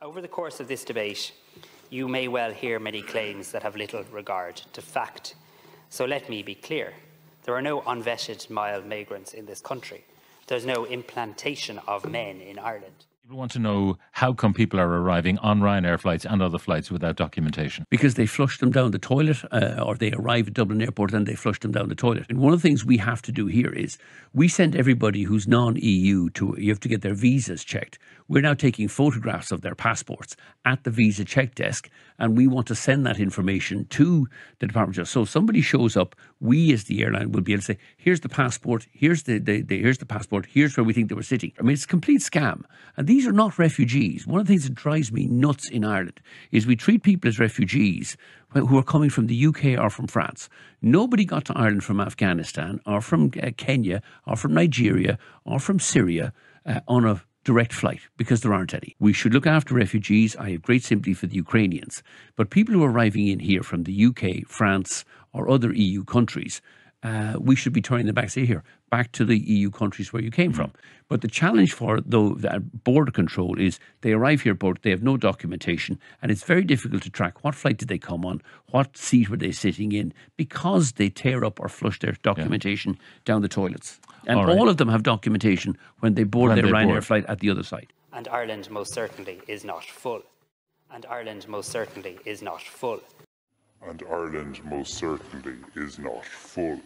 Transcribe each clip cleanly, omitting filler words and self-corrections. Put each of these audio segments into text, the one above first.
Over the course of this debate, you may well hear many claims that have little regard to fact. So let me be clear. There are no unvetted mild migrants in this country. There's no implantation of men in Ireland. People want to know how come people are arriving on Ryanair flights and other flights without documentation. Because they flush them down the toilet, or they arrive at Dublin Airport and they flush them down the toilet. And one of the things we have to do here is we send everybody who's non-EU you have to get their visas checked. We're now taking photographs of their passports at the visa check desk, and we want to send that information to the Department of Justice. So if somebody shows up, we as the airline will be able to say, here's the passport, here's here's the passport, here's where we think they were sitting. I mean, it's a complete scam. And these are not refugees. One of the things that drives me nuts in Ireland is we treat people as refugees who are coming from the UK or from France. Nobody got to Ireland from Afghanistan or from Kenya or from Nigeria or from Syria on a direct flight, because there aren't any. We should look after refugees. I have great sympathy for the Ukrainians. But people who are arriving in here from the UK, France or other EU countries, we should be turning them back, say here, back to the EU countries where you came from. But the challenge for border control is they arrive here, but they have no documentation, and it's very difficult to track what flight did they come on, what seat were they sitting in, because they tear up or flush their documentation down the toilets. And all of them have documentation when they board their Ryanair flight at the other side. And Ireland most certainly is not full. And Ireland most certainly is not full. And Ireland most certainly is not full.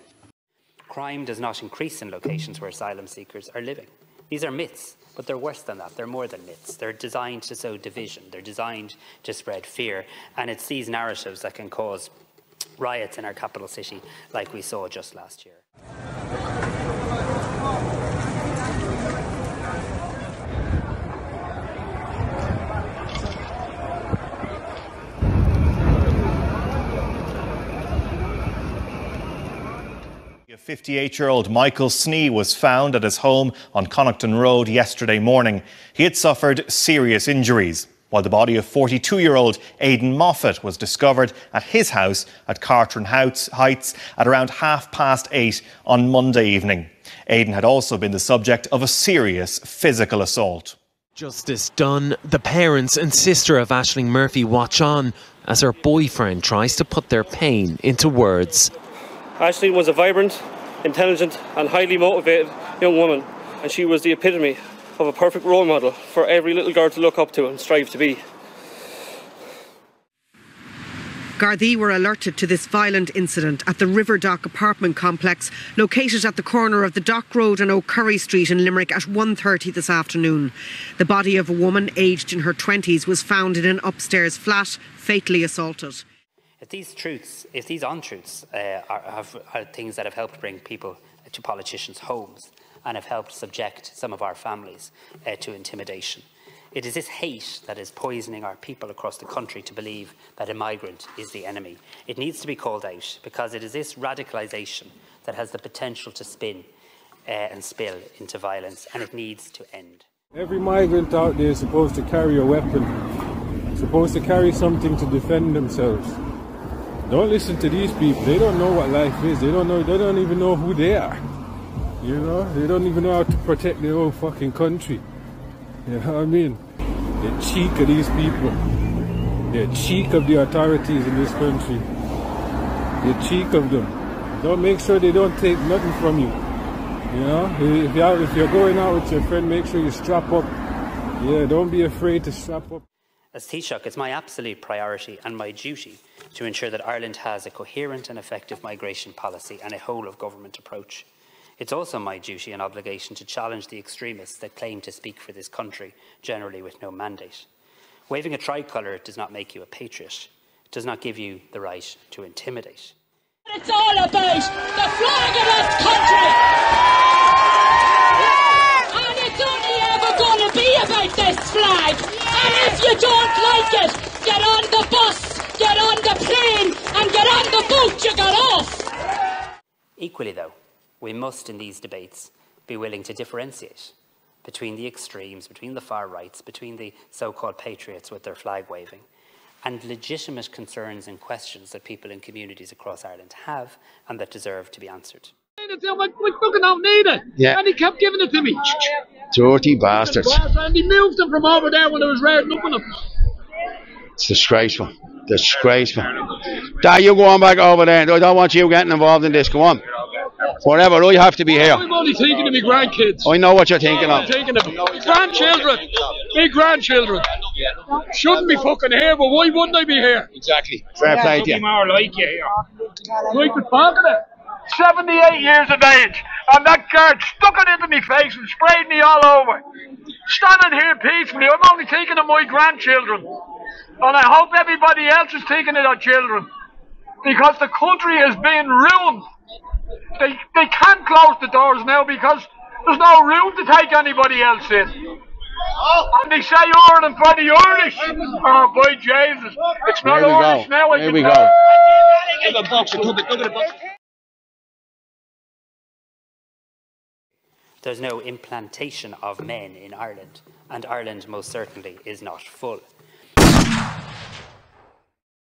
Crime does not increase in locations where asylum seekers are living. These are myths, but they're worse than that. They're more than myths. They're designed to sow division. They're designed to spread fear. And it's these narratives that can cause riots in our capital city like we saw just last year. A 58-year-old Michael Snee was found at his home on Connaughton Road yesterday morning. He had suffered serious injuries, while the body of 42-year-old Aidan Moffat was discovered at his house at Cartron Heights at around 8:30 on Monday evening. Aidan had also been the subject of a serious physical assault. Justice done, the parents and sister of Aisling Murphy watch on as her boyfriend tries to put their pain into words. Aisling was a vibrant, intelligent and highly motivated young woman, and she was the epitome of a perfect role model for every little girl to look up to and strive to be. Gardaí were alerted to this violent incident at the Riverdock apartment complex located at the corner of the Dock Road and O'Curry Street in Limerick at 1:30 this afternoon. The body of a woman aged in her 20s was found in an upstairs flat, fatally assaulted. If these untruths are things that have helped bring people to politicians' homes and have helped subject some of our families to intimidation, it is this hate that is poisoning our people across the country to believe that a migrant is the enemy. It needs to be called out, because it is this radicalisation that has the potential to spin and spill into violence, and it needs to end. Every migrant out there is supposed to carry a weapon, supposed to carry something to defend themselves. Don't listen to these people. They don't know what life is. They don't even know who they are. You know, they don't even know how to protect their own fucking country. You know what I mean? The cheek of these people. The cheek of the authorities in this country. The cheek of them. Don't make sure they don't take nothing from you. You know, if you're going out with your friend, make sure you strap up. Yeah, don't be afraid to strap up. As Taoiseach, it's my absolute priority and my duty to ensure that Ireland has a coherent and effective migration policy and a whole-of-government approach. It's also my duty and obligation to challenge the extremists that claim to speak for this country, generally with no mandate. Waving a tricolour does not make you a patriot. It does not give you the right to intimidate. It's all about the flag of this country! And it's only ever going to be about this flag! And if you don't like it, get on the bus, get on the plane, and get on the boat you got off! Equally, though, we must, in these debates, be willing to differentiate between the extremes, between the far rights, between the so-called patriots with their flag waving, and legitimate concerns and questions that people in communities across Ireland have and that deserve to be answered. it to him. I fucking don't need it. Yeah. And he kept giving it to me. Dirty bastards. And he moved them from over there when I was raring up on them. It's disgraceful. Disgraceful. Dad, you go on back over there. I don't want you getting involved in this. Go on. Whatever, I have to be here. I'm only thinking of my grandkids. I know what you're thinking of. I'm thinking of my grandchildren. My grandchildren. Shouldn't be fucking here, but why wouldn't I be here? Exactly. Fair play to you. More like you here. Like the talking it. 78 years of age, and that guard stuck it into my face and sprayed me all over. Standing here peacefully, I'm only thinking of my grandchildren. And I hope everybody else is thinking of their children. Because the country is being ruined. They can't close the doors now because there's no room to take anybody else in. And they say Ireland for the Irish. Oh, boy, Jesus. It's not Irish now. Here we go. There's no implantation of men in Ireland, and Ireland most certainly is not full.